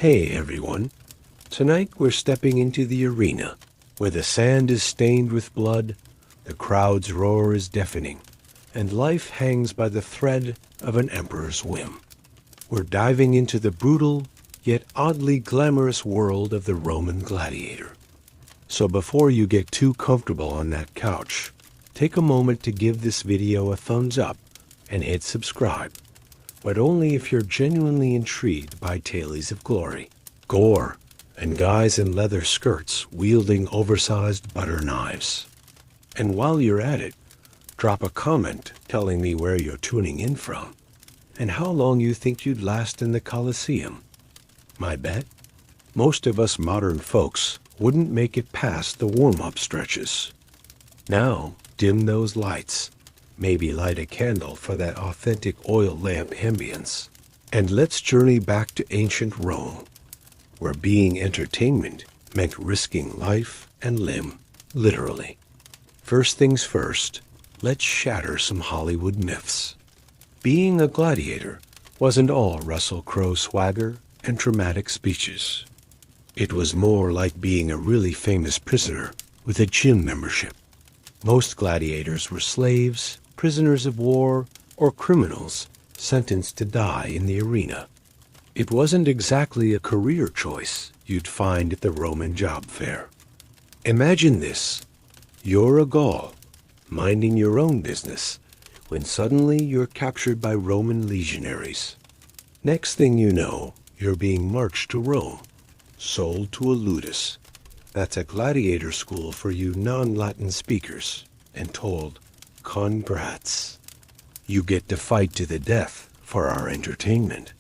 Hey everyone, tonight we're stepping into the arena, where the sand is stained with blood, the crowd's roar is deafening, and life hangs by the thread of an emperor's whim. We're diving into the brutal, yet oddly glamorous world of the Roman Gladiator. So before you get too comfortable on that couch, take a moment to give this video a thumbs up and hit subscribe, but only if you're genuinely intrigued by tales of glory, gore, and guys in leather skirts wielding oversized butter knives. And while you're at it, drop a comment telling me where you're tuning in from and how long you think you'd last in the Colosseum. My bet? Most of us modern folks wouldn't make it past the warm-up stretches. Now, dim those lights, maybe light a candle for that authentic oil lamp ambience, and let's journey back to ancient Rome, where being entertainment meant risking life and limb, literally. First things first, let's shatter some Hollywood myths. Being a gladiator wasn't all Russell Crowe swagger and dramatic speeches. It was more like being a really famous prisoner with a gym membership. Most gladiators were slaves, prisoners of war, or criminals sentenced to die in the arena. It wasn't exactly a career choice you'd find at the Roman job fair. Imagine this. You're a Gaul, minding your own business, when suddenly you're captured by Roman legionaries. Next thing you know, you're being marched to Rome, sold to a ludus. That's a gladiator school for you non-Latin speakers, and told, congrats. You get to fight to the death for our entertainment.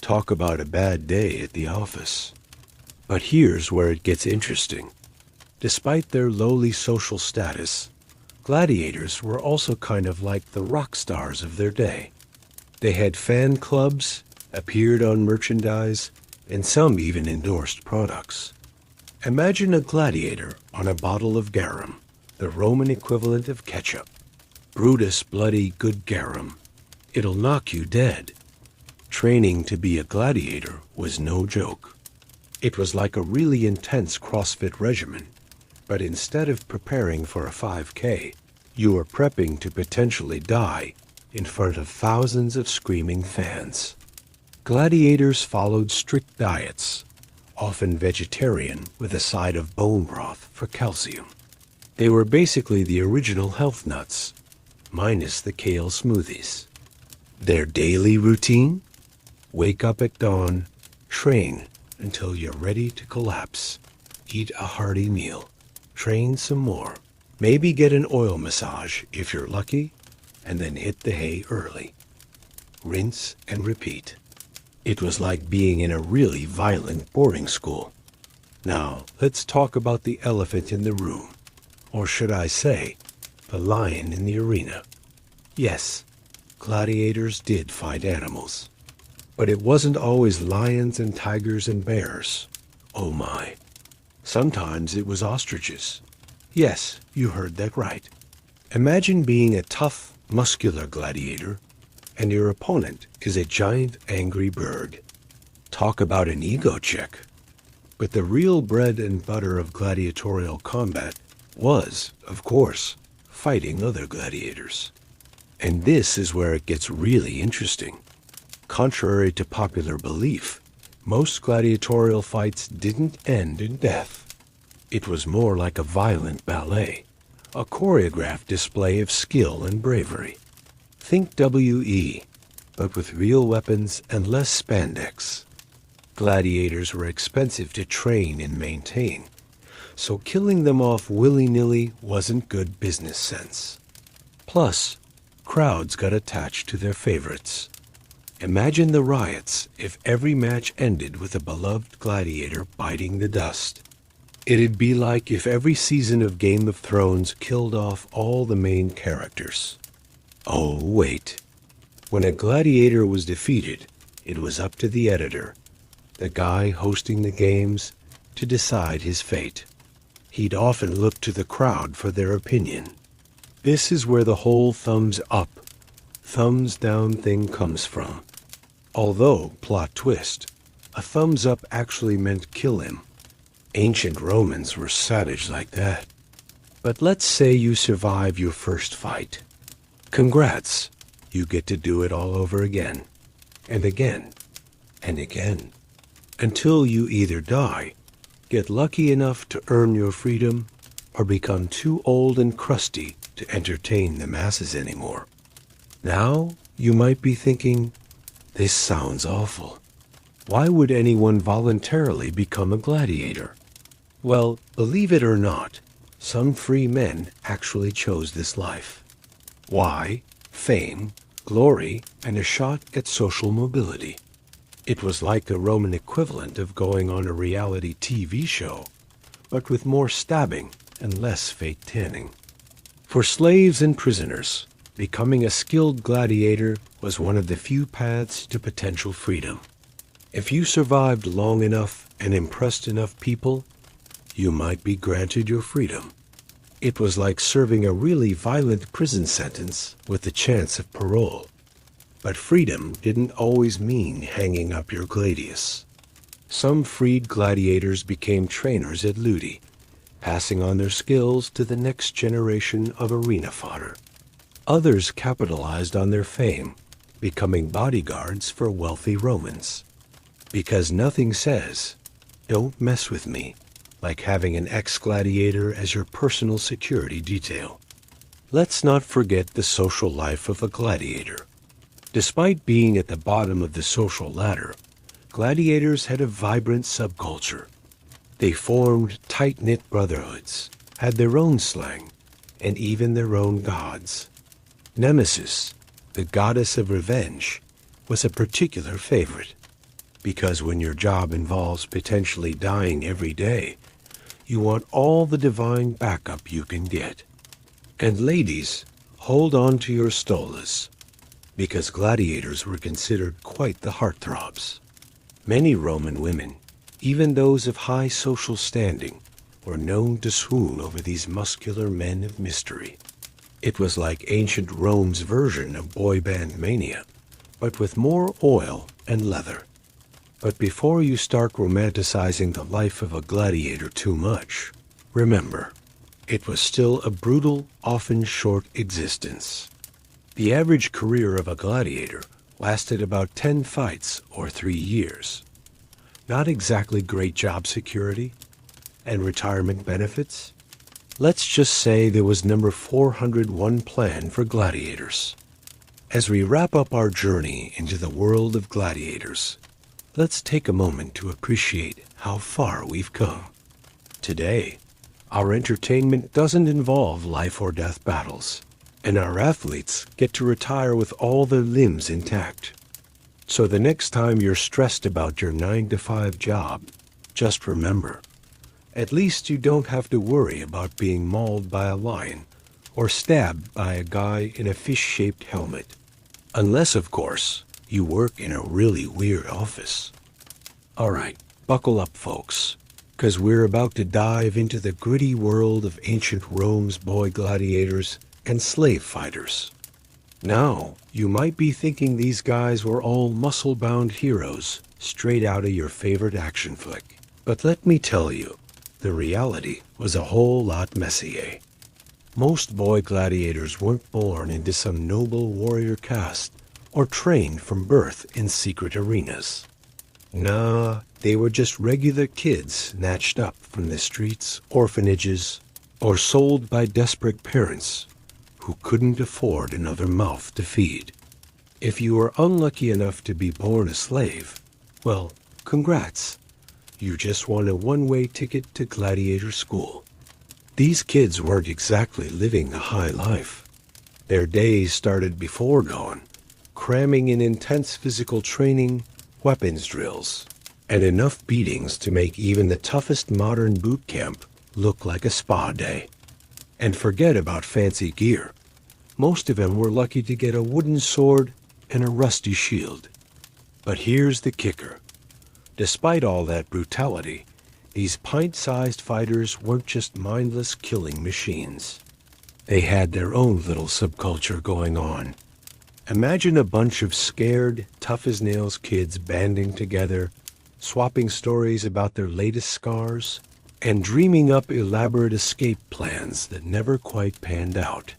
Talk about a bad day at the office. But here's where it gets interesting. Despite their lowly social status, gladiators were also kind of like the rock stars of their day. They had fan clubs, appeared on merchandise, and some even endorsed products. Imagine a gladiator on a bottle of garum, the Roman equivalent of ketchup. Brutus bloody good garum. It'll knock you dead. Training to be a gladiator was no joke. It was like a really intense CrossFit regimen, but instead of preparing for a 5K, you were prepping to potentially die in front of thousands of screaming fans. Gladiators followed strict diets, often vegetarian with a side of bone broth for calcium. They were basically the original health nuts, minus the kale smoothies. Their daily routine? Wake up at dawn, train until you're ready to collapse, eat a hearty meal, train some more, maybe get an oil massage if you're lucky, and then hit the hay early. Rinse and repeat. It was like being in a really violent boarding school. Now, let's talk about the elephant in the room, or should I say, the lion in the arena. Yes, gladiators did fight animals, but it wasn't always lions and tigers and bears. Oh my. Sometimes it was ostriches. Yes, you heard that right. Imagine being a tough, muscular gladiator, and your opponent is a giant, angry bird. Talk about an ego check. But the real bread and butter of gladiatorial combat was, of course, fighting other gladiators. And this is where it gets really interesting. Contrary to popular belief, most gladiatorial fights didn't end in death. It was more like a violent ballet, a choreographed display of skill and bravery. Think WE, but with real weapons and less spandex. Gladiators were expensive to train and maintain, so killing them off willy-nilly wasn't good business sense. Plus, crowds got attached to their favorites. Imagine the riots if every match ended with a beloved gladiator biting the dust. It'd be like if every season of Game of Thrones killed off all the main characters. Oh, wait. When a gladiator was defeated, it was up to the editor, the guy hosting the games, to decide his fate. He'd often look to the crowd for their opinion. This is where the whole thumbs up, thumbs down thing comes from. Although, plot twist, a thumbs up actually meant kill him. Ancient Romans were savage like that. But let's say you survive your first fight. Congrats, you get to do it all over again, and again, and again, until you either die, get lucky enough to earn your freedom, or become too old and crusty to entertain the masses anymore. Now, you might be thinking, this sounds awful. Why would anyone voluntarily become a gladiator? Well, believe it or not, some free men actually chose this life. Why? Fame, glory, and a shot at social mobility. It was like the Roman equivalent of going on a reality TV show, but with more stabbing and less fake tanning. For slaves and prisoners, becoming a skilled gladiator was one of the few paths to potential freedom. If you survived long enough and impressed enough people, you might be granted your freedom. It was like serving a really violent prison sentence with the chance of parole. But freedom didn't always mean hanging up your gladius. Some freed gladiators became trainers at Ludi, passing on their skills to the next generation of arena fodder. Others capitalized on their fame, becoming bodyguards for wealthy Romans. Because nothing says, "Don't mess with me," like having an ex-gladiator as your personal security detail. Let's not forget the social life of a gladiator. Despite being at the bottom of the social ladder, gladiators had a vibrant subculture. They formed tight-knit brotherhoods, had their own slang, and even their own gods. Nemesis, the goddess of revenge, was a particular favorite, because when your job involves potentially dying every day, you want all the divine backup you can get. And ladies, hold on to your stolas, because gladiators were considered quite the heartthrobs. Many Roman women, even those of high social standing, were known to swoon over these muscular men of mystery. It was like ancient Rome's version of boy band mania, but with more oil and leather. But before you start romanticizing the life of a gladiator too much, remember, it was still a brutal, often short existence. The average career of a gladiator lasted about 10 fights or 3 years. Not exactly great job security and retirement benefits. Let's just say there was number 401 plan for gladiators. As we wrap up our journey into the world of gladiators, let's take a moment to appreciate how far we've come. Today, our entertainment doesn't involve life or death battles, and our athletes get to retire with all their limbs intact. So the next time you're stressed about your 9-to-5 job, just remember, at least you don't have to worry about being mauled by a lion or stabbed by a guy in a fish-shaped helmet. Unless, of course, you work in a really weird office. All right, buckle up, folks, because we're about to dive into the gritty world of ancient Rome's boy gladiators and slave fighters. Now, you might be thinking these guys were all muscle-bound heroes straight out of your favorite action flick. But let me tell you, the reality was a whole lot messier. Most boy gladiators weren't born into some noble warrior caste or trained from birth in secret arenas. Nah, they were just regular kids snatched up from the streets, orphanages, or sold by desperate parents who couldn't afford another mouth to feed. If you were unlucky enough to be born a slave, well, congrats. You just won a one-way ticket to gladiator school. These kids weren't exactly living a high life. Their days started before dawn, cramming in intense physical training, weapons drills, and enough beatings to make even the toughest modern boot camp look like a spa day. And forget about fancy gear. Most of them were lucky to get a wooden sword and a rusty shield. But here's the kicker. Despite all that brutality, these pint-sized fighters weren't just mindless killing machines. They had their own little subculture going on. Imagine a bunch of scared, tough-as-nails kids banding together, swapping stories about their latest scars, and dreaming up elaborate escape plans that never quite panned out.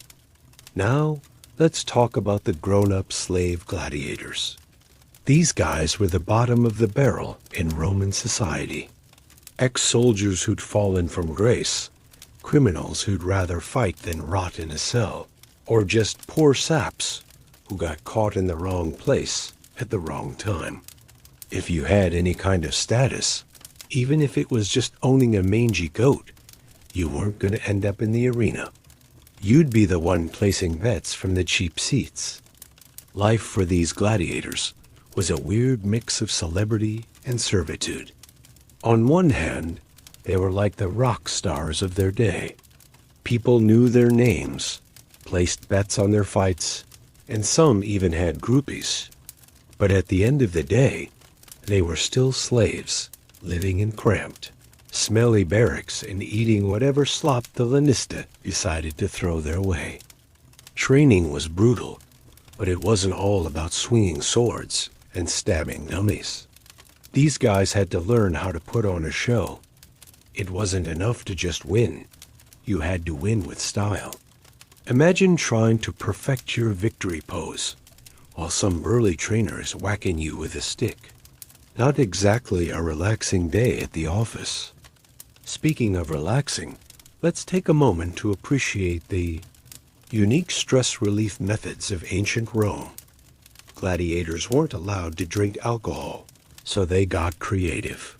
Now, let's talk about the grown-up slave gladiators. These guys were the bottom of the barrel in Roman society. Ex-soldiers who'd fallen from grace, criminals who'd rather fight than rot in a cell, or just poor saps who got caught in the wrong place at the wrong time. If you had any kind of status, even if it was just owning a mangy goat, you weren't going to end up in the arena. You'd be the one placing bets from the cheap seats. Life for these gladiators was a weird mix of celebrity and servitude. On one hand, they were like the rock stars of their day. People knew their names, placed bets on their fights, and some even had groupies. But at the end of the day, they were still slaves, living in cramped, smelly barracks and eating whatever slop the lanista decided to throw their way. Training was brutal, but it wasn't all about swinging swords and stabbing dummies. These guys had to learn how to put on a show. It wasn't enough to just win. You had to win with style. Imagine trying to perfect your victory pose while some burly trainer is whacking you with a stick. Not exactly a relaxing day at the office. Speaking of relaxing, let's take a moment to appreciate the unique stress relief methods of ancient Rome. Gladiators weren't allowed to drink alcohol, so they got creative.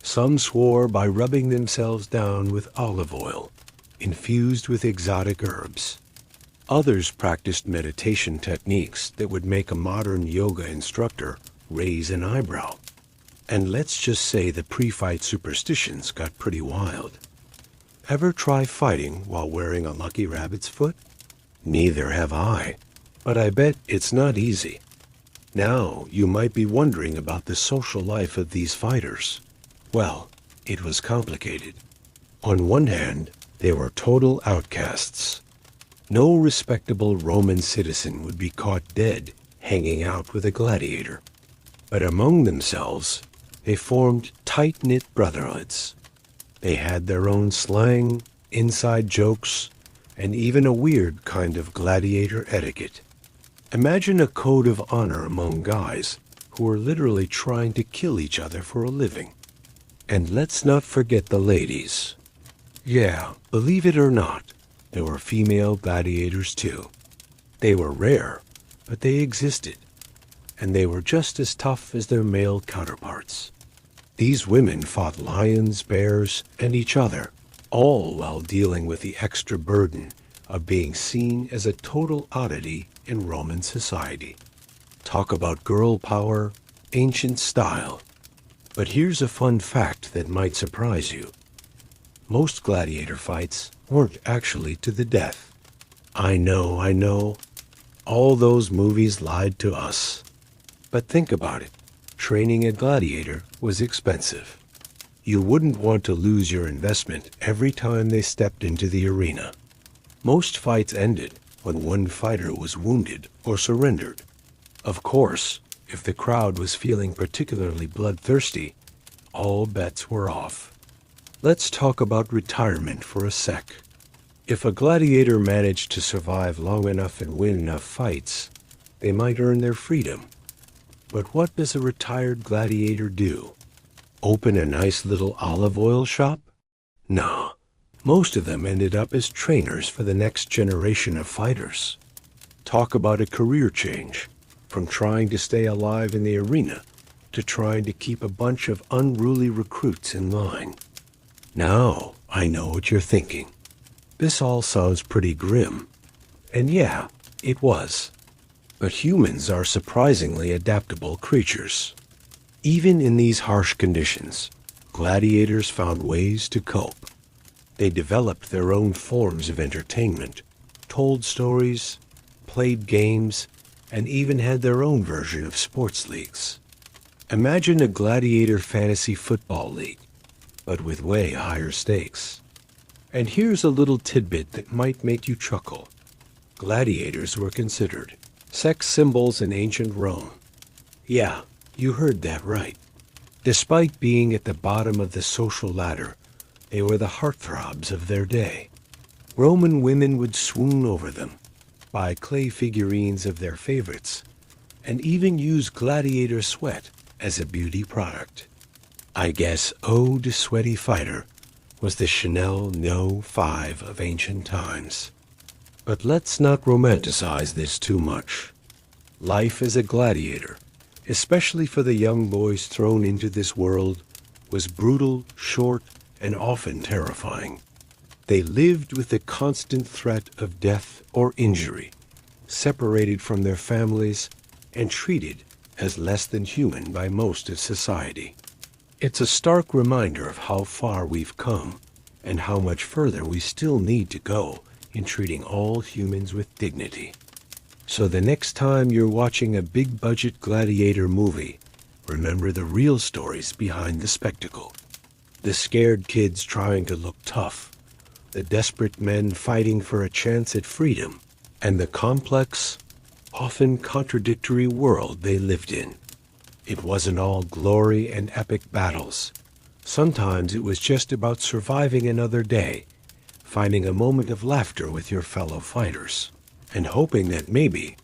Some swore by rubbing themselves down with olive oil, infused with exotic herbs. Others practiced meditation techniques that would make a modern yoga instructor raise an eyebrow. And let's just say the pre-fight superstitions got pretty wild. Ever try fighting while wearing a lucky rabbit's foot? Neither have I, but I bet it's not easy. Now, you might be wondering about the social life of these fighters. Well, it was complicated. On one hand, they were total outcasts. No respectable Roman citizen would be caught dead hanging out with a gladiator. But among themselves, they formed tight-knit brotherhoods. They had their own slang, inside jokes, and even a weird kind of gladiator etiquette. Imagine a code of honor among guys who were literally trying to kill each other for a living. And let's not forget the ladies. Yeah, believe it or not, there were female gladiators too. They were rare, but they existed, and they were just as tough as their male counterparts. These women fought lions, bears, and each other, all while dealing with the extra burden of being seen as a total oddity in Roman society. Talk about girl power, ancient style. But here's a fun fact that might surprise you. Most gladiator fights weren't actually to the death. I know. All those movies lied to us. But think about it. Training a gladiator was expensive. You wouldn't want to lose your investment every time they stepped into the arena. Most fights ended when one fighter was wounded or surrendered. Of course, if the crowd was feeling particularly bloodthirsty, all bets were off. Let's talk about retirement for a sec. If a gladiator managed to survive long enough and win enough fights, they might earn their freedom. But what does a retired gladiator do? Open a nice little olive oil shop? No. Most of them ended up as trainers for the next generation of fighters. Talk about a career change, from trying to stay alive in the arena to trying to keep a bunch of unruly recruits in line. Now, I know what you're thinking. This all sounds pretty grim. And yeah, it was. But humans are surprisingly adaptable creatures. Even in these harsh conditions, gladiators found ways to cope. They developed their own forms of entertainment, told stories, played games, and even had their own version of sports leagues. Imagine a gladiator fantasy football league, but with way higher stakes. And here's a little tidbit that might make you chuckle. Gladiators were considered sex symbols in ancient Rome. Yeah, you heard that right. Despite being at the bottom of the social ladder, they were the heartthrobs of their day. Roman women would swoon over them, buy clay figurines of their favorites, and even use gladiator sweat as a beauty product. I guess Eau de Sweaty Fighter was the Chanel No. 5 of ancient times. But let's not romanticize this too much. Life as a gladiator, especially for the young boys thrown into this world, was brutal, short, and often terrifying. They lived with the constant threat of death or injury, separated from their families and treated as less than human by most of society. It's a stark reminder of how far we've come and how much further we still need to go in treating all humans with dignity. So the next time you're watching a big-budget gladiator movie, remember the real stories behind the spectacle. The scared kids trying to look tough, the desperate men fighting for a chance at freedom, and the complex, often contradictory world they lived in. It wasn't all glory and epic battles. Sometimes it was just about surviving another day, finding a moment of laughter with your fellow fighters, and hoping that maybe,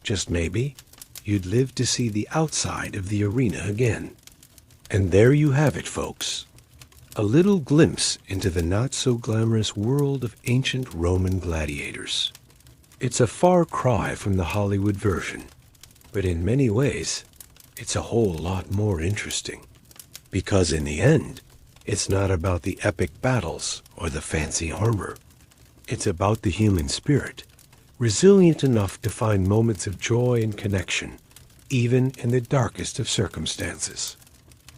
just maybe, you'd live to see the outside of the arena again. And there you have it, folks. A little glimpse into the not-so-glamorous world of ancient Roman gladiators. It's a far cry from the Hollywood version, but in many ways, it's a whole lot more interesting. Because in the end, it's not about the epic battles or the fancy armor. It's about the human spirit, resilient enough to find moments of joy and connection, even in the darkest of circumstances.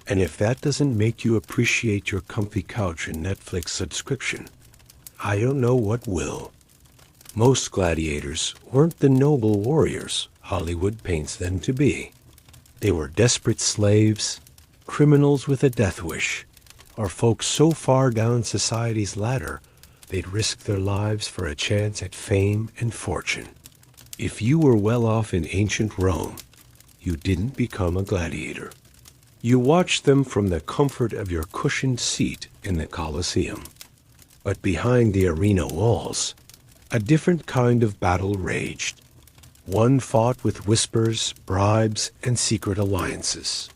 And if that doesn't make you appreciate your comfy couch and Netflix subscription, I don't know what will. Most gladiators weren't the noble warriors Hollywood paints them to be. They were desperate slaves, criminals with a death wish, or folks so far down society's ladder they'd risk their lives for a chance at fame and fortune. If you were well off in ancient Rome, you didn't become a gladiator. You watched them from the comfort of your cushioned seat in the Colosseum. But behind the arena walls, a different kind of battle raged. One fought with whispers, bribes, and secret alliances.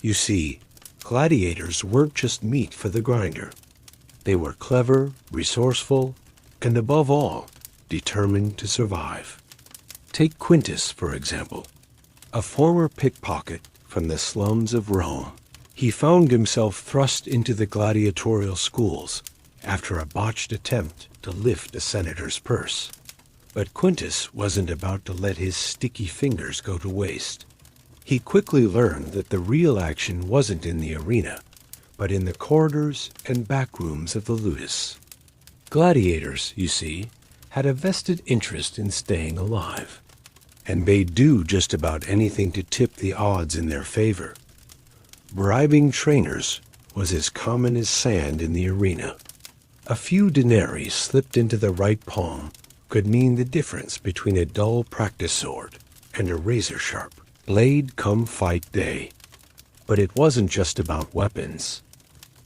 You see, gladiators weren't just meat for the grinder. They were clever, resourceful, and above all, determined to survive. Take Quintus, for example, a former pickpocket from the slums of Rome. He found himself thrust into the gladiatorial schools after a botched attempt to lift a senator's purse. But Quintus wasn't about to let his sticky fingers go to waste. He quickly learned that the real action wasn't in the arena, but in the corridors and back rooms of the ludus. Gladiators, you see, had a vested interest in staying alive, and they'd do just about anything to tip the odds in their favor. Bribing trainers was as common as sand in the arena. A few denarii slipped into the right palm could mean the difference between a dull practice sword and a razor-sharp blade come fight day. But it wasn't just about weapons.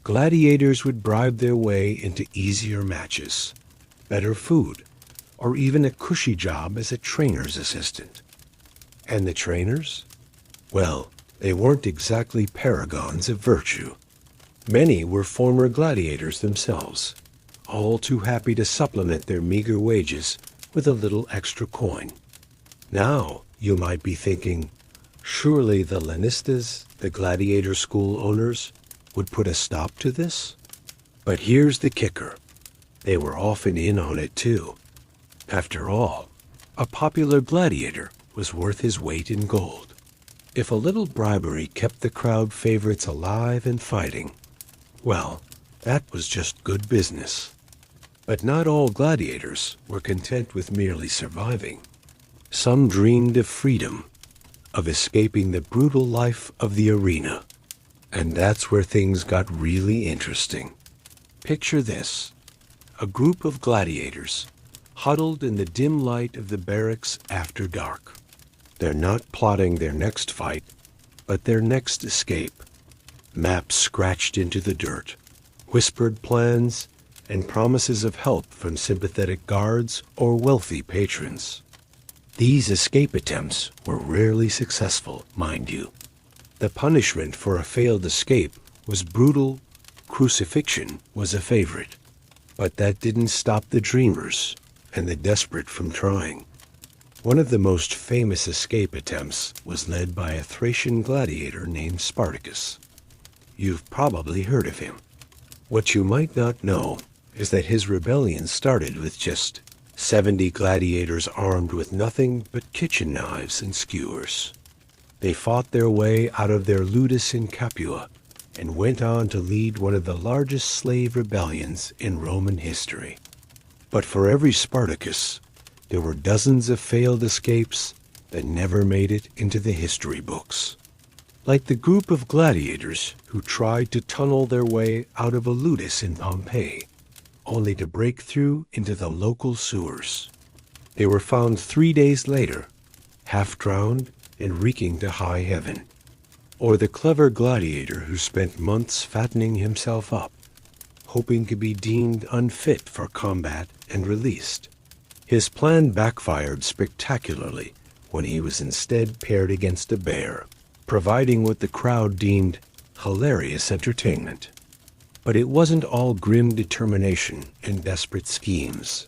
Gladiators would bribe their way into easier matches, better food, or even a cushy job as a trainer's assistant. And the trainers? Well, they weren't exactly paragons of virtue. Many were former gladiators themselves, all too happy to supplement their meager wages with a little extra coin. Now, you might be thinking, surely the Lenistas, the gladiator school owners, would put a stop to this? But here's the kicker. They were often in on it too. After all, a popular gladiator was worth his weight in gold. If a little bribery kept the crowd favorites alive and fighting, well, that was just good business. But not all gladiators were content with merely surviving. Some dreamed of freedom, of escaping the brutal life of the arena. And that's where things got really interesting. Picture this: a group of gladiators huddled in the dim light of the barracks after dark. They're not plotting their next fight, but their next escape. maps scratched into the dirt, whispered plans, and promises of help from sympathetic guards or wealthy patrons. These escape attempts were rarely successful, mind you. The punishment for a failed escape was brutal. Crucifixion was a favorite. But that didn't stop the dreamers and the desperate from trying. One of the most famous escape attempts was led by a Thracian gladiator named Spartacus. You've probably heard of him. What you might not know is that his rebellion started with just 70 gladiators armed with nothing but kitchen knives and skewers. They fought their way out of their ludus in Capua and went on to lead one of the largest slave rebellions in Roman history. But for every Spartacus, there were dozens of failed escapes that never made it into the history books. Like the group of gladiators who tried to tunnel their way out of a ludus in Pompeii, only to break through into the local sewers. They were found 3 days later, half drowned and reeking to high heaven. Or the clever gladiator who spent months fattening himself up, hoping to be deemed unfit for combat and released. His plan backfired spectacularly when he was instead paired against a bear, providing what the crowd deemed hilarious entertainment. But it wasn't all grim determination and desperate schemes.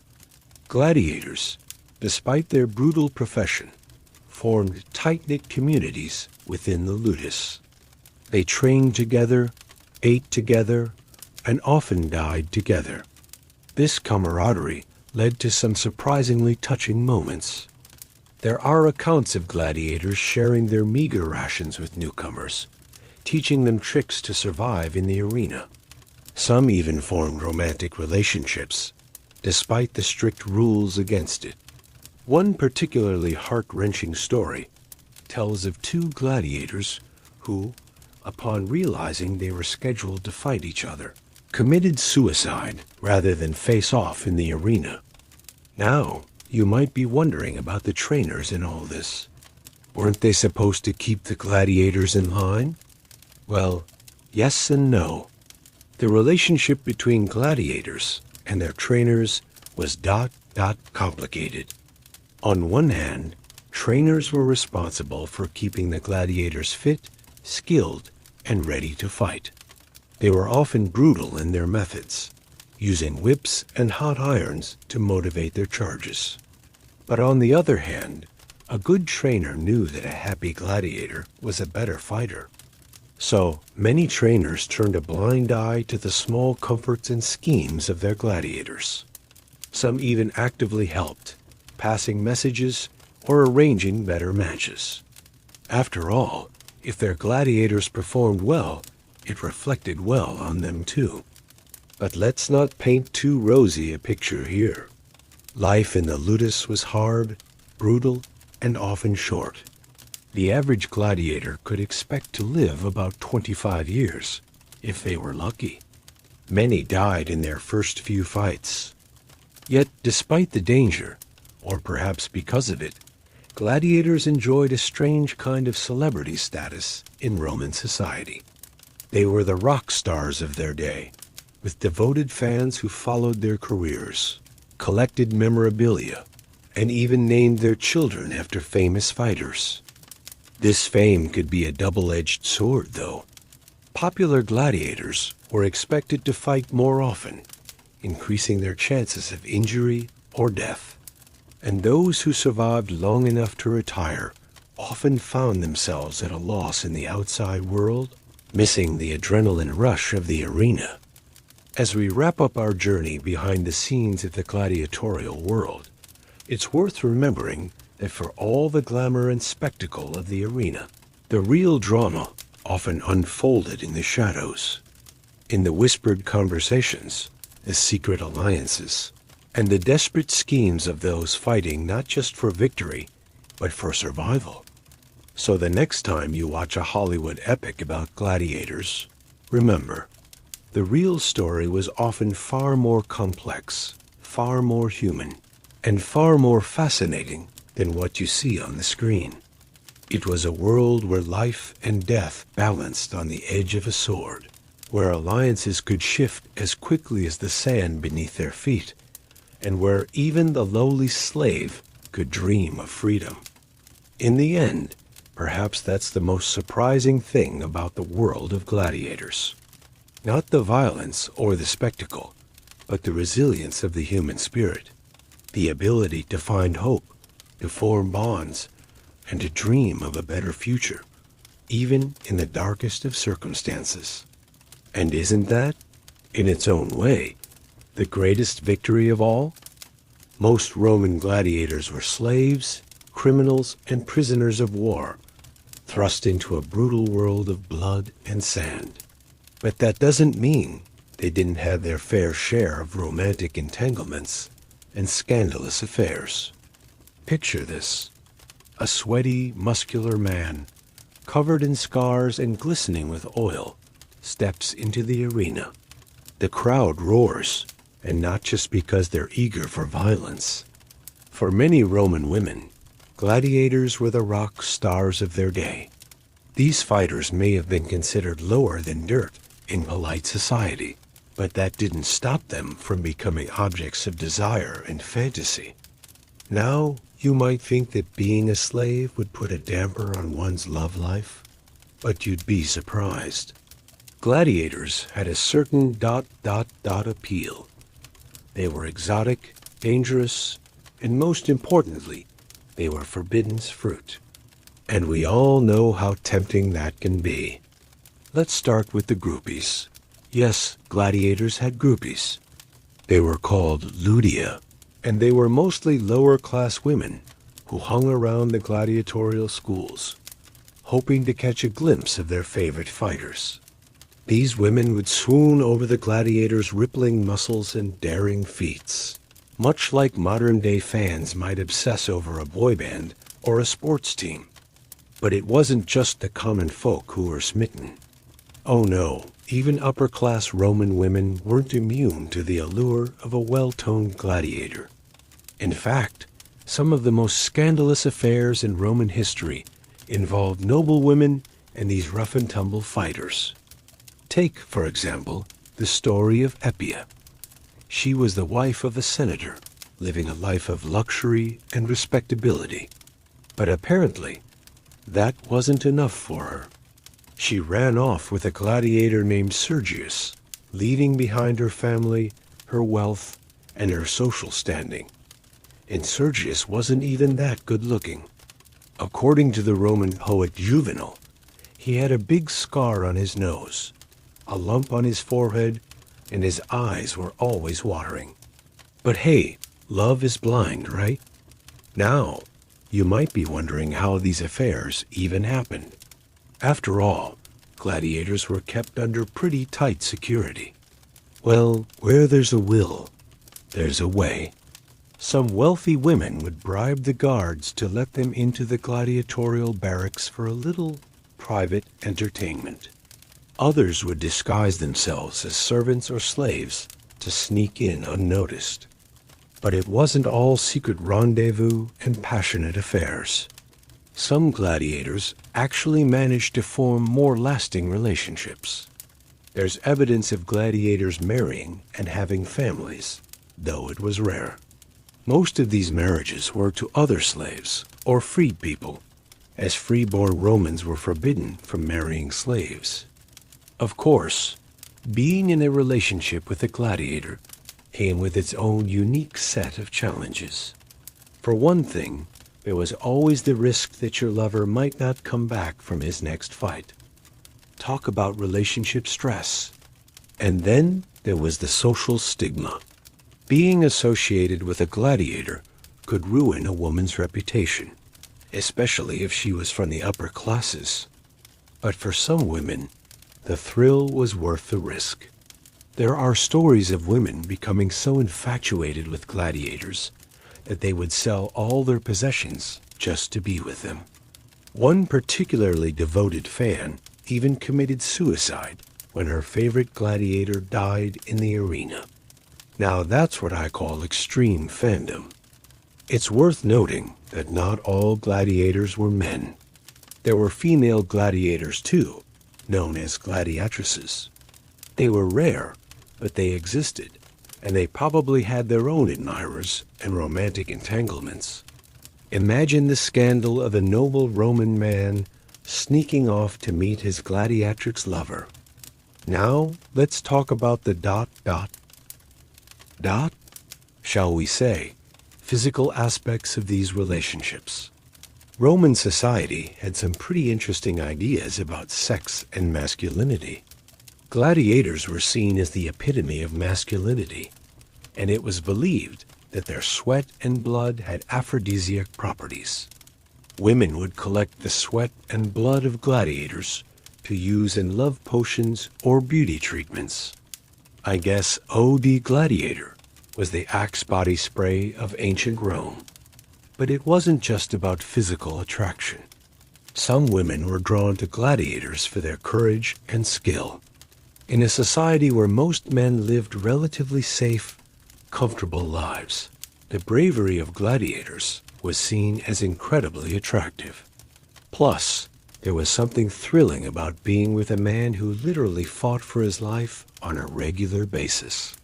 Gladiators, despite their brutal profession, formed tight-knit communities within the ludus. They trained together, ate together, and often died together. This camaraderie led to some surprisingly touching moments. There are accounts of gladiators sharing their meager rations with newcomers, teaching them tricks to survive in the arena. Some even formed romantic relationships, despite the strict rules against it. One particularly heart-wrenching story tells of 2 gladiators who, upon realizing they were scheduled to fight each other, committed suicide rather than face off in the arena. Now, you might be wondering about the trainers in all this. Weren't they supposed to keep the gladiators in line? Well, yes and no. The relationship between gladiators and their trainers was complicated. On one hand, trainers were responsible for keeping the gladiators fit, skilled, and ready to fight. They were often brutal in their methods, using whips and hot irons to motivate their charges. But on the other hand, a good trainer knew that a happy gladiator was a better fighter. So many trainers turned a blind eye to the small comforts and schemes of their gladiators. Some even actively helped, passing messages or arranging better matches. After all, if their gladiators performed well, it reflected well on them too. But let's not paint too rosy a picture here. Life in the ludus was hard, brutal, and often short. The average gladiator could expect to live about 25 years, if they were lucky. Many died in their first few fights. Yet, despite the danger, or perhaps because of it, gladiators enjoyed a strange kind of celebrity status in Roman society. They were the rock stars of their day, with devoted fans who followed their careers, collected memorabilia, and even named their children after famous fighters. This fame could be a double-edged sword, though. Popular gladiators were expected to fight more often, increasing their chances of injury or death. And those who survived long enough to retire often found themselves at a loss in the outside world, missing the adrenaline rush of the arena. As we wrap up our journey behind the scenes of the gladiatorial world, it's worth remembering that for all the glamour and spectacle of the arena, the real drama often unfolded in the shadows, in the whispered conversations, the secret alliances, and the desperate schemes of those fighting not just for victory, but for survival. So the next time you watch a Hollywood epic about gladiators, remember, the real story was often far more complex, far more human, and far more fascinating than what you see on the screen. It was a world where life and death balanced on the edge of a sword, where alliances could shift as quickly as the sand beneath their feet, and where even the lowly slave could dream of freedom. In the end, perhaps that's the most surprising thing about the world of gladiators. Not the violence or the spectacle, but the resilience of the human spirit, the ability to find hope, to form bonds, and to dream of a better future, even in the darkest of circumstances. And isn't that, in its own way, the greatest victory of all? Most Roman gladiators were slaves, criminals, and prisoners of war, thrust into a brutal world of blood and sand. But that doesn't mean they didn't have their fair share of romantic entanglements and scandalous affairs. Picture this: a sweaty, muscular man, covered in scars and glistening with oil, steps into the arena. The crowd roars, and not just because they're eager for violence. For many Roman women, gladiators were the rock stars of their day. These fighters may have been considered lower than dirt in polite society, but that didn't stop them from becoming objects of desire and fantasy. Now, you might think that being a slave would put a damper on one's love life, but you'd be surprised. Gladiators had a certain ... appeal. They were exotic, dangerous, and most importantly, they were forbidden's fruit. And we all know how tempting that can be. Let's start with the groupies. Yes, gladiators had groupies. They were called ludia, and they were mostly lower-class women who hung around the gladiatorial schools, hoping to catch a glimpse of their favorite fighters. These women would swoon over the gladiators' rippling muscles and daring feats, much like modern-day fans might obsess over a boy band or a sports team. But it wasn't just the common folk who were smitten. Oh no, even upper-class Roman women weren't immune to the allure of a well-toned gladiator. In fact, some of the most scandalous affairs in Roman history involved noble women and these rough-and-tumble fighters. Take, for example, the story of Eppia. She was the wife of a senator, living a life of luxury and respectability. But apparently, that wasn't enough for her. She ran off with a gladiator named Sergius, leaving behind her family, her wealth, and her social standing. And Sergius wasn't even that good-looking. According to the Roman poet Juvenal, he had a big scar on his nose, a lump on his forehead, and his eyes were always watering. But hey, love is blind, right? Now, you might be wondering how these affairs even happened. After all, gladiators were kept under pretty tight security. Well, where there's a will, there's a way. Some wealthy women would bribe the guards to let them into the gladiatorial barracks for a little private entertainment. Others would disguise themselves as servants or slaves to sneak in unnoticed. But it wasn't all secret rendezvous and passionate affairs. Some gladiators actually managed to form more lasting relationships. There's evidence of gladiators marrying and having families, though it was rare. Most of these marriages were to other slaves or freed people, as freeborn Romans were forbidden from marrying slaves. Of course, being in a relationship with a gladiator came with its own unique set of challenges. For one thing, there was always the risk that your lover might not come back from his next fight. Talk about relationship stress. And then there was the social stigma. Being associated with a gladiator could ruin a woman's reputation, especially if she was from the upper classes. But for some women, the thrill was worth the risk. There are stories of women becoming so infatuated with gladiators that they would sell all their possessions just to be with them. One particularly devoted fan even committed suicide when her favorite gladiator died in the arena. Now that's what I call extreme fandom. It's worth noting that not all gladiators were men. There were female gladiators too, known as gladiatresses. They were rare, but they existed, and they probably had their own admirers and romantic entanglements. Imagine the scandal of a noble Roman man sneaking off to meet his gladiatrix lover. Now, let's talk about the shall we say, physical aspects of these relationships. Roman society had some pretty interesting ideas about sex and masculinity. Gladiators were seen as the epitome of masculinity, and it was believed that their sweat and blood had aphrodisiac properties. Women would collect the sweat and blood of gladiators to use in love potions or beauty treatments. I guess Eau de Gladiator was the Axe body spray of ancient Rome. But it wasn't just about physical attraction. Some women were drawn to gladiators for their courage and skill. In a society where most men lived relatively safe, comfortable lives, the bravery of gladiators was seen as incredibly attractive. Plus, there was something thrilling about being with a man who literally fought for his life on a regular basis.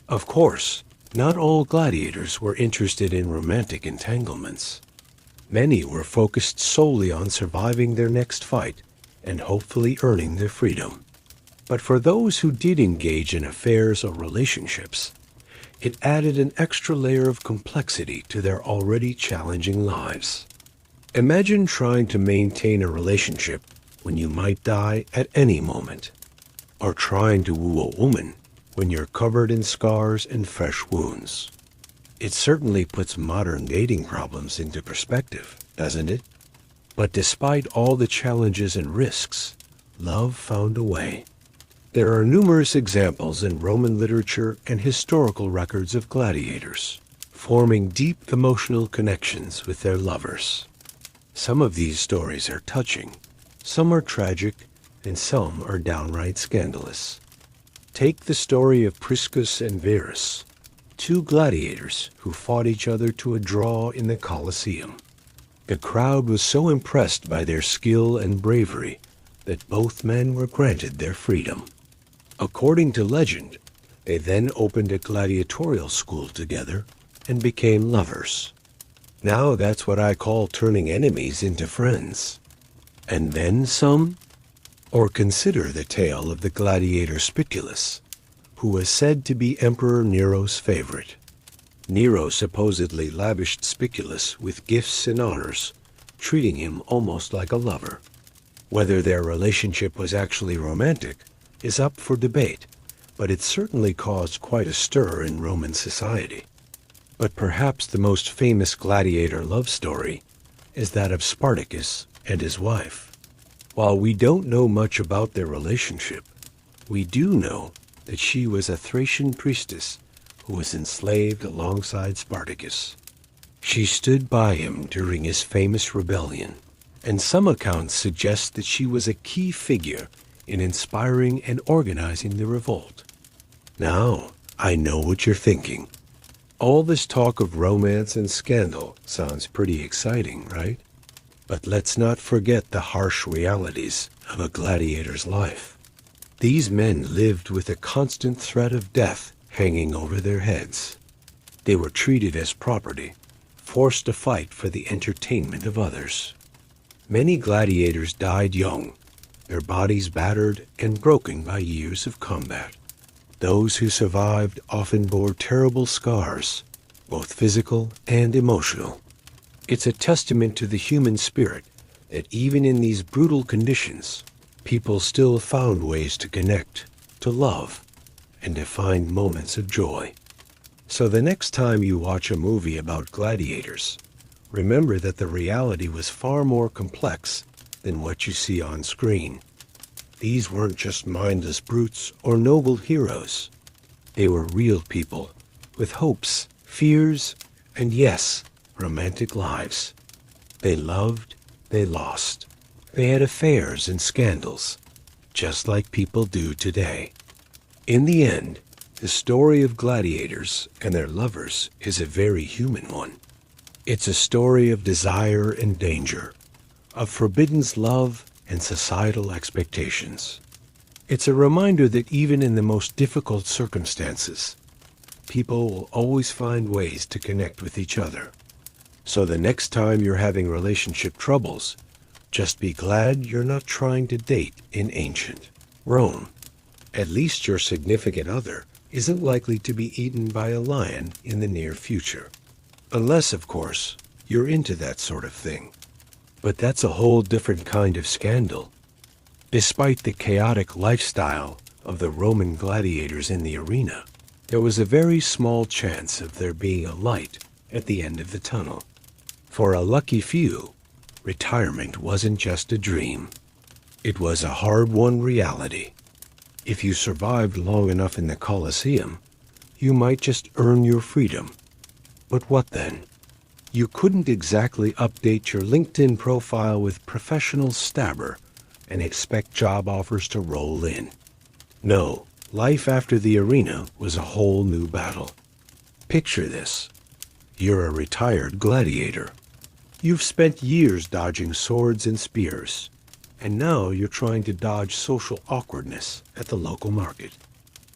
Of course, not all gladiators were interested in romantic entanglements. Many were focused solely on surviving their next fight and hopefully earning their freedom. But for those who did engage in affairs or relationships, it added an extra layer of complexity to their already challenging lives. Imagine trying to maintain a relationship when you might die at any moment, or trying to woo a woman when you're covered in scars and fresh wounds. It certainly puts modern dating problems into perspective, doesn't it? But despite all the challenges and risks, love found a way. There are numerous examples in Roman literature and historical records of gladiators, forming deep emotional connections with their lovers. Some of these stories are touching, some are tragic, and some are downright scandalous. Take the story of Priscus and Verus, two gladiators who fought each other to a draw in the Colosseum. The crowd was so impressed by their skill and bravery that both men were granted their freedom. According to legend, they then opened a gladiatorial school together and became lovers. Now that's what I call turning enemies into friends. And then some? Or consider the tale of the gladiator Spiculus, who was said to be Emperor Nero's favorite. Nero supposedly lavished Spiculus with gifts and honors, treating him almost like a lover. Whether their relationship was actually romantic is up for debate, but it certainly caused quite a stir in Roman society. But perhaps the most famous gladiator love story is that of Spartacus and his wife. While we don't know much about their relationship, we do know that she was a Thracian priestess who was enslaved alongside Spartacus. She stood by him during his famous rebellion, and some accounts suggest that she was a key figure in inspiring and organizing the revolt. Now, I know what you're thinking. All this talk of romance and scandal sounds pretty exciting, right? But let's not forget the harsh realities of a gladiator's life. These men lived with a constant threat of death hanging over their heads. They were treated as property, forced to fight for the entertainment of others. Many gladiators died young, their bodies battered and broken by years of combat. Those who survived often bore terrible scars, both physical and emotional. It's a testament to the human spirit that even in these brutal conditions, people still found ways to connect, to love, and to find moments of joy. So the next time you watch a movie about gladiators, remember that the reality was far more complex than what you see on screen. These weren't just mindless brutes or noble heroes. They were real people with hopes, fears, and yes, romantic lives. They loved, they lost. They had affairs and scandals, just like people do today. In the end, the story of gladiators and their lovers is a very human one. It's a story of desire and danger, of forbidden love and societal expectations. It's a reminder that even in the most difficult circumstances, people will always find ways to connect with each other. So the next time you're having relationship troubles, just be glad you're not trying to date in ancient Rome. At least your significant other isn't likely to be eaten by a lion in the near future. Unless, of course, you're into that sort of thing. But that's a whole different kind of scandal. Despite the chaotic lifestyle of the Roman gladiators in the arena, there was a very small chance of there being a light at the end of the tunnel. For a lucky few, retirement wasn't just a dream. It was a hard-won reality. If you survived long enough in the Colosseum, you might just earn your freedom. But what then? You couldn't exactly update your LinkedIn profile with professional stabber and expect job offers to roll in. No, life after the arena was a whole new battle. Picture this. You're a retired gladiator. You've spent years dodging swords and spears, and now you're trying to dodge social awkwardness at the local market.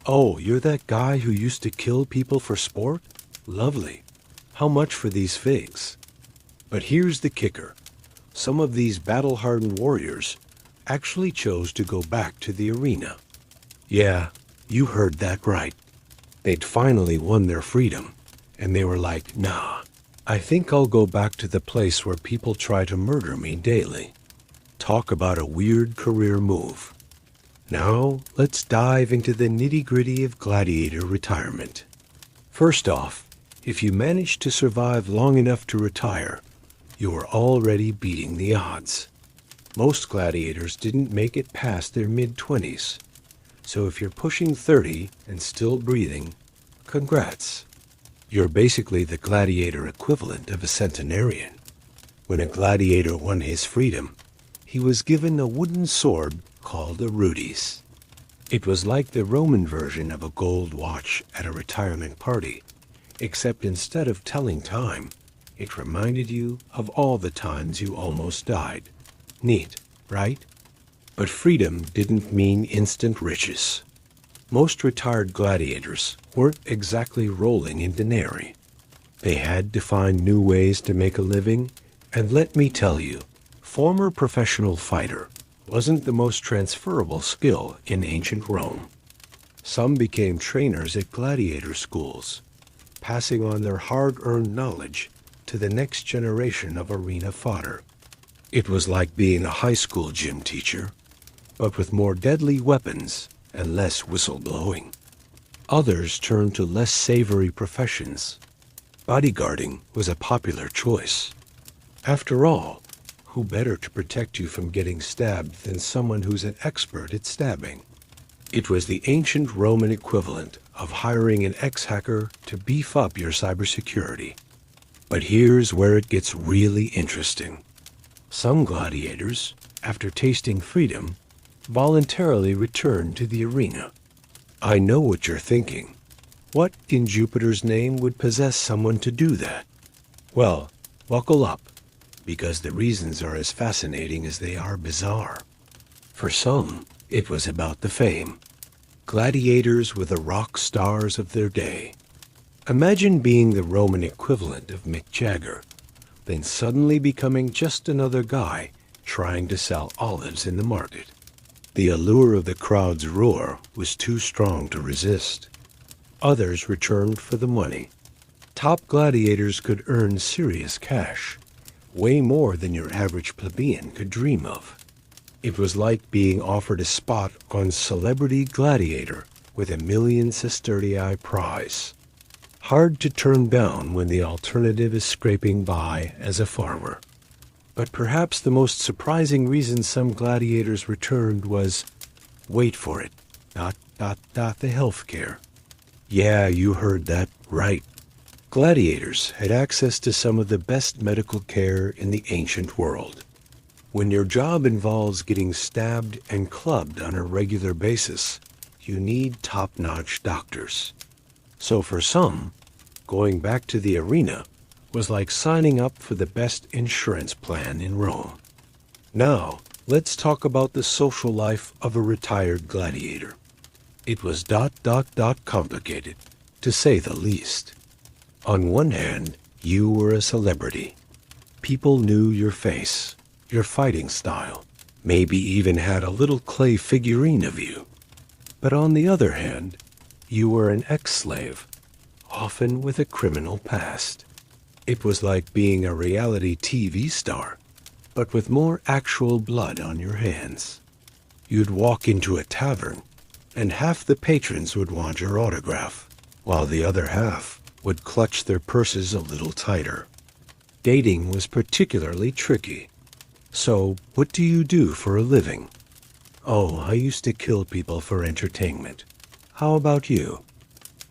Oh, you're that guy who used to kill people for sport? Lovely. How much for these figs? But here's the kicker. Some of these battle-hardened warriors actually chose to go back to the arena. Yeah, you heard that right. They'd finally won their freedom, and they were like, nah, I think I'll go back to the place where people try to murder me daily. Talk about a weird career move. Now, let's dive into the nitty-gritty of gladiator retirement. First off, if you manage to survive long enough to retire, you are already beating the odds. Most gladiators didn't make it past their mid-20s. So if you're pushing 30 and still breathing, congrats. You're basically the gladiator equivalent of a centenarian. When a gladiator won his freedom, he was given a wooden sword called a rudis. It was like the Roman version of a gold watch at a retirement party, except instead of telling time, it reminded you of all the times you almost died. Neat, right? But freedom didn't mean instant riches. Most retired gladiators weren't exactly rolling in denarii. They had to find new ways to make a living, and let me tell you, former professional fighter wasn't the most transferable skill in ancient Rome. Some became trainers at gladiator schools, passing on their hard-earned knowledge to the next generation of arena fodder. It was like being a high school gym teacher, but with more deadly weapons and less whistleblowing. Others turned to less savory professions. Bodyguarding was a popular choice. After all, who better to protect you from getting stabbed than someone who's an expert at stabbing? It was the ancient Roman equivalent of hiring an ex-hacker to beef up your cybersecurity. But here's where it gets really interesting. Some gladiators, after tasting freedom, voluntarily returned to the arena. I know what you're thinking. What in Jupiter's name would possess someone to do that? Well, buckle up, because the reasons are as fascinating as they are bizarre. For some, it was about the fame. Gladiators were the rock stars of their day. Imagine being the Roman equivalent of Mick Jagger, then suddenly becoming just another guy trying to sell olives in the market. The allure of the crowd's roar was too strong to resist. Others returned for the money. Top gladiators could earn serious cash, way more than your average plebeian could dream of. It was like being offered a spot on Celebrity Gladiator with a million sestertii prize. Hard to turn down when the alternative is scraping by as a farmer. But perhaps the most surprising reason some gladiators returned was, wait for it, the healthcare. Yeah, you heard that right. Gladiators had access to some of the best medical care in the ancient world. When your job involves getting stabbed and clubbed on a regular basis, you need top-notch doctors. So for some, going back to the arena was like signing up for the best insurance plan in Rome. Now, let's talk about the social life of a retired gladiator. It was complicated, to say the least. On one hand, you were a celebrity. People knew your face, your fighting style, maybe even had a little clay figurine of you. But on the other hand, you were an ex-slave, often with a criminal past. It was like being a reality TV star, but with more actual blood on your hands. You'd walk into a tavern, and half the patrons would want your autograph, while the other half would clutch their purses a little tighter. Dating was particularly tricky. So, what do you do for a living? Oh, I used to kill people for entertainment. How about you?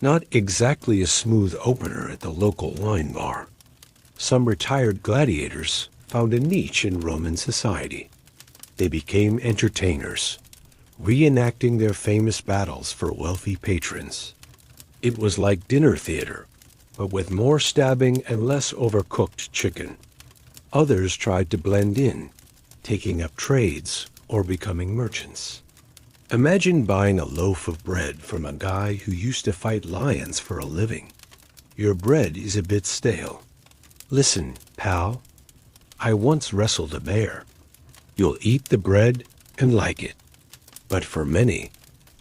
Not exactly a smooth opener at the local wine bar. Some retired gladiators found a niche in Roman society. They became entertainers, reenacting their famous battles for wealthy patrons. It was like dinner theater, but with more stabbing and less overcooked chicken. Others tried to blend in, taking up trades or becoming merchants. Imagine buying a loaf of bread from a guy who used to fight lions for a living. Your bread is a bit stale. Listen, pal, I once wrestled a bear. You'll eat the bread and like it. But for many,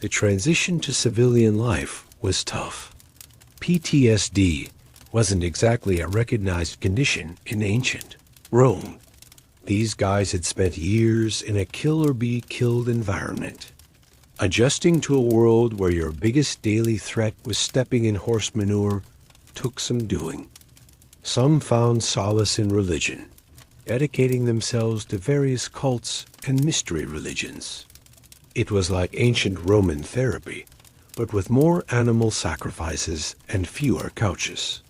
the transition to civilian life was tough. PTSD wasn't exactly a recognized condition in ancient Rome. These guys had spent years in a kill-or-be-killed environment. Adjusting to a world where your biggest daily threat was stepping in horse manure took some doing. Some found solace in religion, dedicating themselves to various cults and mystery religions. It was like ancient Roman therapy, but with more animal sacrifices and fewer couches.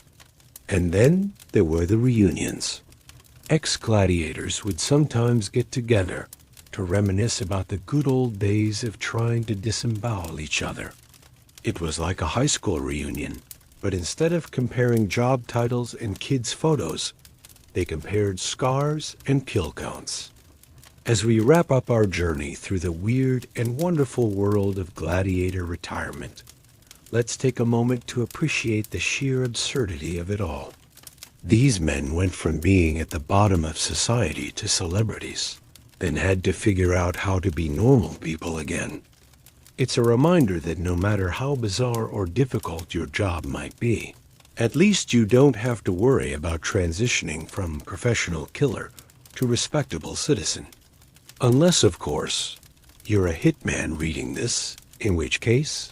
And then there were the reunions. Ex-gladiators would sometimes get together to reminisce about the good old days of trying to disembowel each other. It was like a high school reunion, but instead of comparing job titles and kids' photos, they compared scars and kill counts. As we wrap up our journey through the weird and wonderful world of gladiator retirement, let's take a moment to appreciate the sheer absurdity of it all. These men went from being at the bottom of society to celebrities, then had to figure out how to be normal people again. It's a reminder that no matter how bizarre or difficult your job might be, at least you don't have to worry about transitioning from professional killer to respectable citizen. Unless, of course, you're a hitman reading this, in which case,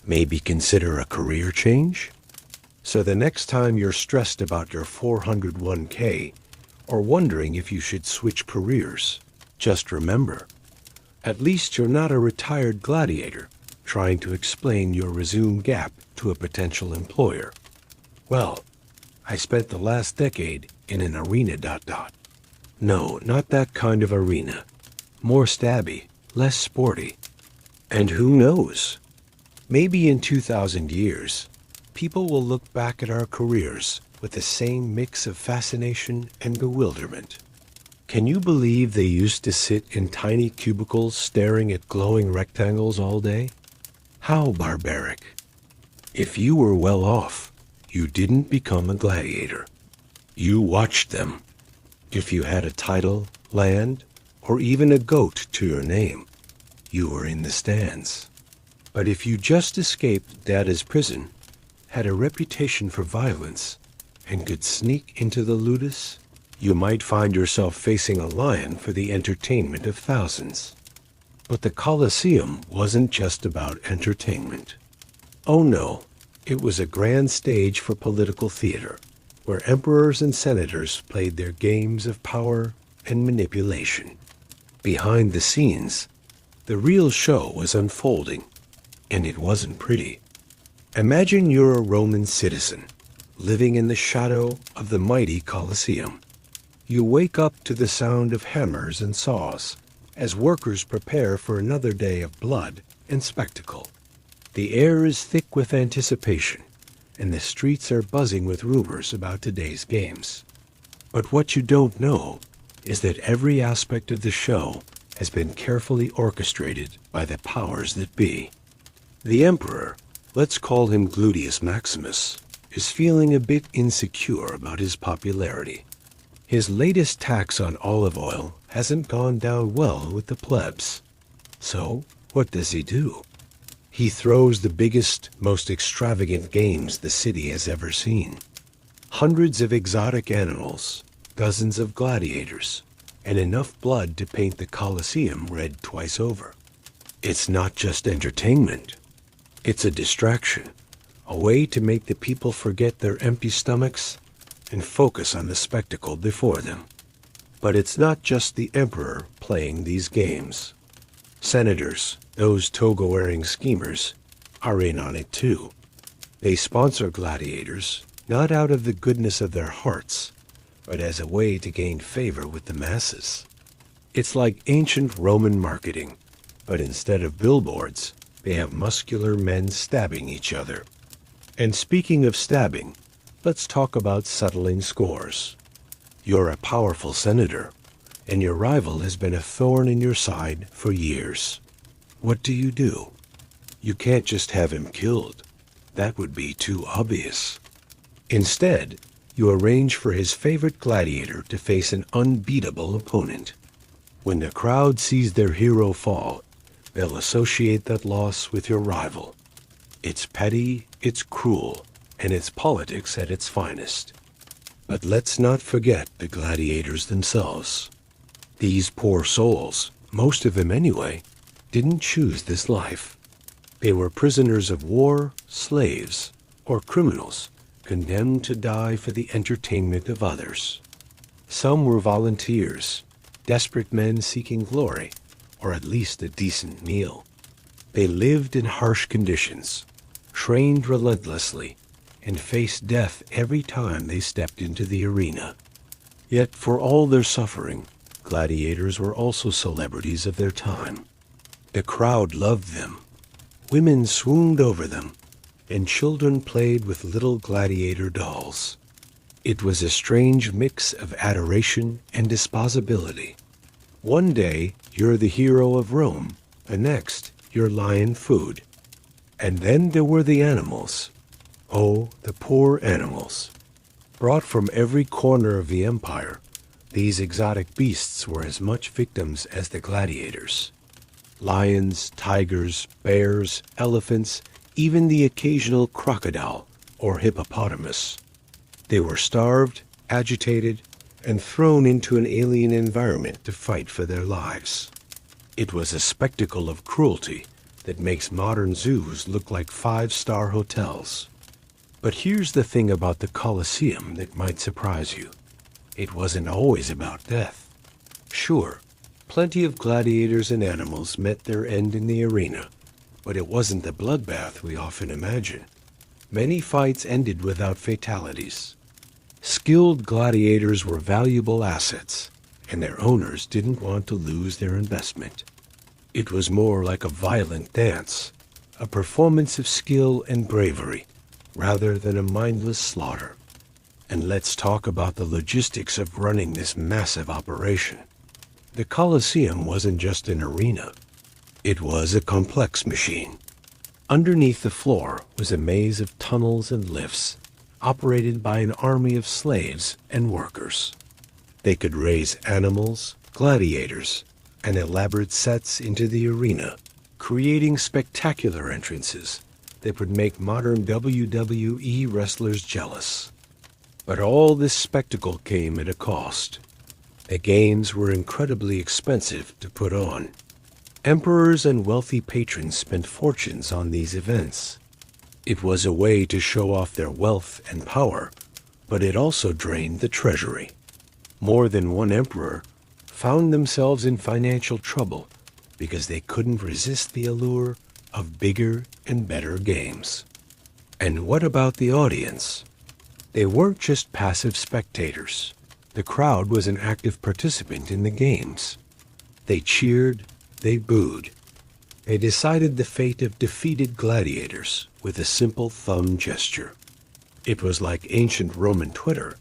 maybe consider a career change? So the next time you're stressed about your 401k or wondering if you should switch careers, just remember, at least you're not a retired gladiator trying to explain your resume gap to a potential employer. Well, I spent the last decade in an arena ... No, not that kind of arena. More stabby, less sporty. And who knows? Maybe in 2,000 years, people will look back at our careers with the same mix of fascination and bewilderment. Can you believe they used to sit in tiny cubicles staring at glowing rectangles all day? How barbaric. If you were well off, you didn't become a gladiator. You watched them. If you had a title, land, or even a goat to your name, you were in the stands. But if you just escaped Dada's prison, had a reputation for violence, and could sneak into the ludus, you might find yourself facing a lion for the entertainment of thousands. But the Colosseum wasn't just about entertainment. Oh no, it was a grand stage for political theater, where emperors and senators played their games of power and manipulation. Behind the scenes, the real show was unfolding, and it wasn't pretty. Imagine you're a Roman citizen, living in the shadow of the mighty Colosseum. You wake up to the sound of hammers and saws, as workers prepare for another day of blood and spectacle. The air is thick with anticipation, and the streets are buzzing with rumors about today's games. But what you don't know is that every aspect of the show has been carefully orchestrated by the powers that be. The Emperor, let's call him Gluteus Maximus, is feeling a bit insecure about his popularity. His latest tax on olive oil hasn't gone down well with the plebs. So, what does he do? He throws the biggest, most extravagant games the city has ever seen. Hundreds of exotic animals, dozens of gladiators, and enough blood to paint the Colosseum red twice over. It's not just entertainment. It's a distraction, a way to make the people forget their empty stomachs and focus on the spectacle before them. But it's not just the emperor playing these games. Senators, those toga-wearing schemers, are in on it too. They sponsor gladiators, not out of the goodness of their hearts, but as a way to gain favor with the masses. It's like ancient Roman marketing, but instead of billboards, they have muscular men stabbing each other. And speaking of stabbing, let's talk about settling scores. You're a powerful senator, and your rival has been a thorn in your side for years. What do? You can't just have him killed. That would be too obvious. Instead, you arrange for his favorite gladiator to face an unbeatable opponent. When the crowd sees their hero fall, they'll associate that loss with your rival. It's petty, it's cruel, and it's politics at its finest. But let's not forget the gladiators themselves. These poor souls, most of them anyway, didn't choose this life. They were prisoners of war, slaves, or criminals, condemned to die for the entertainment of others. Some were volunteers, desperate men seeking glory, or at least a decent meal. They lived in harsh conditions, trained relentlessly, and faced death every time they stepped into the arena. Yet for all their suffering, gladiators were also celebrities of their time. The crowd loved them. Women swooned over them, and children played with little gladiator dolls. It was a strange mix of adoration and disposability. One day, you're the hero of Rome. The next, you're lion food. And then there were the animals. Oh, the poor animals. Brought from every corner of the empire, these exotic beasts were as much victims as the gladiators. Lions, tigers, bears, elephants, even the occasional crocodile or hippopotamus. They were starved, agitated, and thrown into an alien environment to fight for their lives. It was a spectacle of cruelty that makes modern zoos look like five-star hotels. But here's the thing about the Colosseum that might surprise you. It wasn't always about death. Sure, plenty of gladiators and animals met their end in the arena, but it wasn't the bloodbath we often imagine. Many fights ended without fatalities. Skilled gladiators were valuable assets, and their owners didn't want to lose their investment. It was more like a violent dance, a performance of skill and bravery, rather than a mindless slaughter. And let's talk about the logistics of running this massive operation. The Colosseum wasn't just an arena. It was a complex machine. Underneath the floor was a maze of tunnels and lifts, operated by an army of slaves and workers. They could raise animals, gladiators, and elaborate sets into the arena, creating spectacular entrances that would make modern WWE wrestlers jealous. But all this spectacle came at a cost. The games were incredibly expensive to put on. Emperors and wealthy patrons spent fortunes on these events. It was a way to show off their wealth and power, but it also drained the treasury. More than one emperor found themselves in financial trouble because they couldn't resist the allure of bigger and better games. And what about the audience? They weren't just passive spectators. The crowd was an active participant in the games. They cheered, they booed. They decided the fate of defeated gladiators with a simple thumb gesture. It was like ancient Roman Twitter,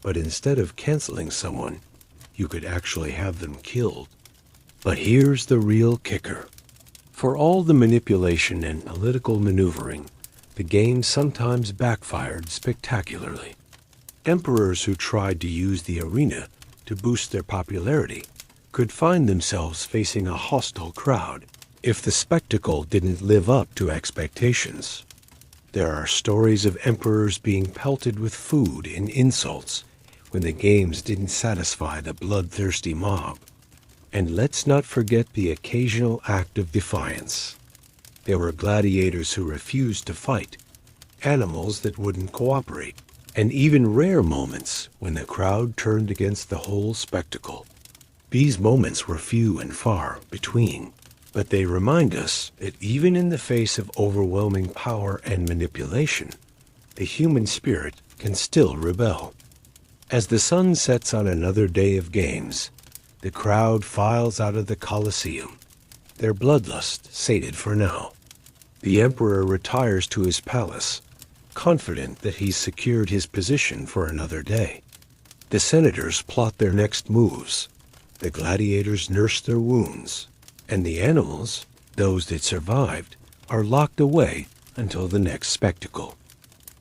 but instead of canceling someone, you could actually have them killed. But here's the real kicker. For all the manipulation and political maneuvering, the game sometimes backfired spectacularly. Emperors who tried to use the arena to boost their popularity could find themselves facing a hostile crowd if the spectacle didn't live up to expectations. There are stories of emperors being pelted with food and insults when the games didn't satisfy the bloodthirsty mob. And let's not forget the occasional act of defiance. There were gladiators who refused to fight, animals that wouldn't cooperate, and even rare moments when the crowd turned against the whole spectacle. These moments were few and far between, but they remind us that even in the face of overwhelming power and manipulation, the human spirit can still rebel. As the sun sets on another day of games, the crowd files out of the Colosseum, their bloodlust sated for now. The emperor retires to his palace, confident that he's secured his position for another day. The senators plot their next moves, the gladiators nurse their wounds, and the animals, those that survived, are locked away until the next spectacle.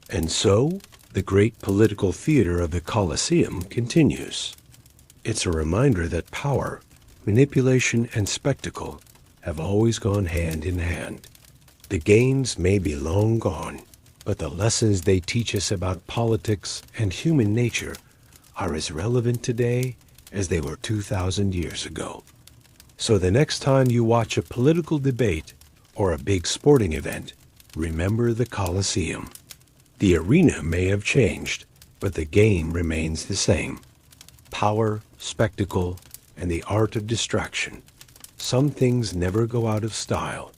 And so, the great political theater of the Colosseum continues. It's a reminder that power, manipulation, and spectacle have always gone hand in hand. The games may be long gone, but the lessons they teach us about politics and human nature are as relevant today as they were 2,000 years ago. So the next time you watch a political debate or a big sporting event, remember the Colosseum. The arena may have changed, but the game remains the same. Power, spectacle, and the art of distraction. Some things never go out of style,